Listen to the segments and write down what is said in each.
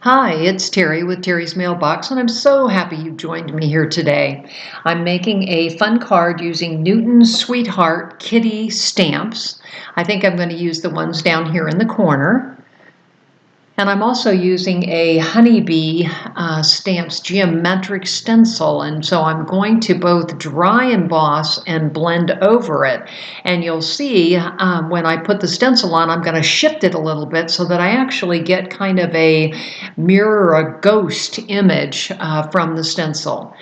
Hi, it's Terry with Terry's Mailbox, and I'm so happy you joined me here today. I'm making a fun card using Newton's Sweetheart Kitty stamps. I think I'm going to use the ones down here in the corner. And I'm also using a Honey Bee Stamps geometric stencil, and so I'm going to both dry emboss and blend over it. And you'll see when I put the stencil on, I'm going to shift it a little bit so that I actually get kind of a mirror, a ghost image from the stencil.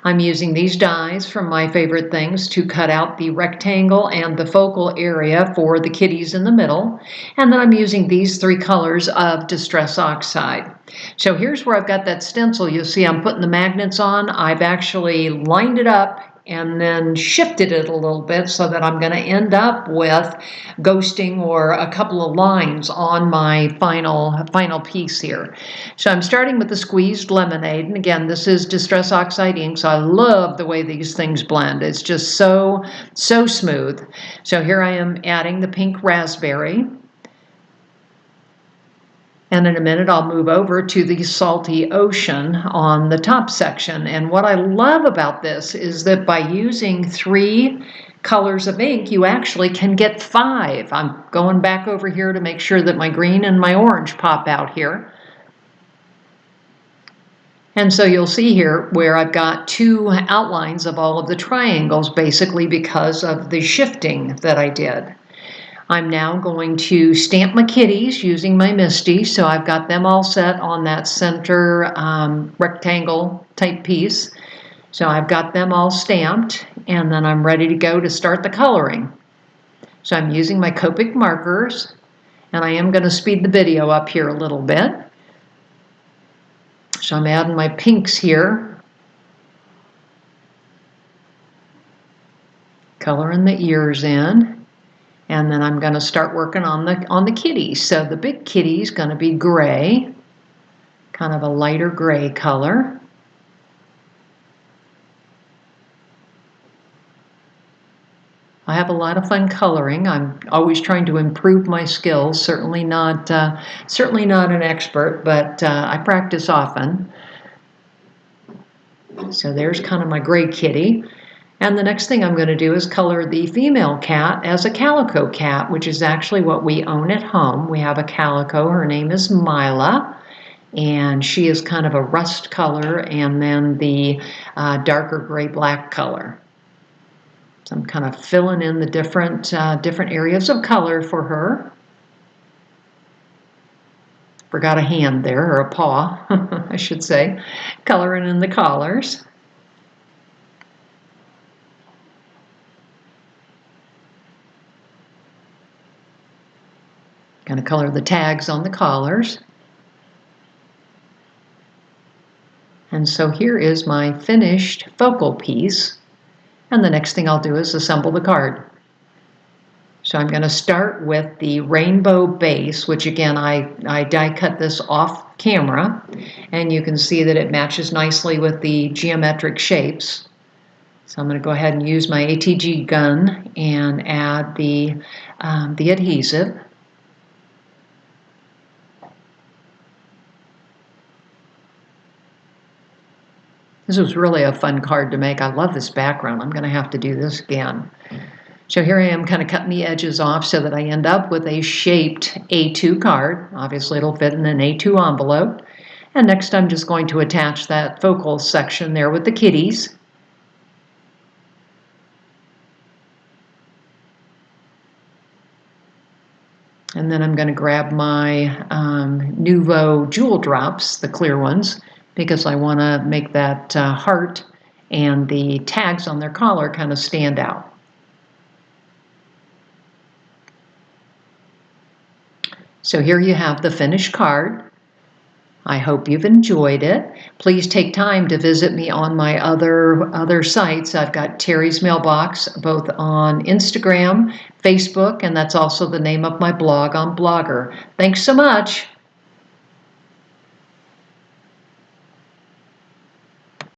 I'm using these dies from My Favorite Things to cut out the rectangle and the focal area for the kitties in the middle. And then I'm using these three colors of Distress Oxide. So here's where I've got that stencil. You'll see I'm putting the magnets on. I've actually lined it up and then shifted it a little bit so that I'm going to end up with ghosting or a couple of lines on my final piece here. So I'm starting with the squeezed lemonade, and again, this is Distress Oxide ink, so I love the way these things blend. It's just so smooth. So here I am adding the pink raspberry. And in a minute, I'll move over to the salty ocean on the top section. And what I love about this is that by using three colors of ink, you actually can get five. I'm going back over here to make sure that my green and my orange pop out here. And so you'll see here where I've got two outlines of all of the triangles, basically because of the shifting that I did. I'm now going to stamp my kitties using my Misty, so I've got them all set on that center rectangle type piece. So I've got them all stamped, and then I'm ready to go to start the coloring. So I'm using my Copic markers, and I am going to speed the video up here a little bit. So I'm adding my pinks here, coloring the ears in. And then I'm going to start working on the kitties. So the big kitty's going to be gray, kind of a lighter gray color. I have a lot of fun coloring. I'm always trying to improve my skills. Certainly not an expert, but I practice often. So there's kind of my gray kitty. And the next thing I'm going to do is color the female cat as a calico cat, which is actually what we own at home. We have a calico. Her name is Mila, and she is kind of a rust color and then the darker gray-black color. So I'm kind of filling in the different areas of color for her. Forgot a hand there, or a paw, I should say. Coloring in the collars. Going to color the tags on the collars. And so here is my finished focal piece. And the next thing I'll do is assemble the card. So I'm going to start with the rainbow base, which again, I die cut this off camera. And you can see that it matches nicely with the geometric shapes. So I'm going to go ahead and use my ATG gun and add the adhesive. This was really a fun card to make. I love this background. I'm going to have to do this again. So here I am kind of cutting the edges off so that I end up with a shaped A2 card. Obviously it'll fit in an A2 envelope. And next I'm just going to attach that focal section there with the kitties. And then I'm going to grab my Nouveau Jewel Drops, the clear ones, because I want to make that heart and the tags on their collar kind of stand out. So here you have the finished card. I hope you've enjoyed it. Please take time to visit me on my other sites. I've got Terry's Mailbox both on Instagram, Facebook, and that's also the name of my blog on Blogger. Thanks so much.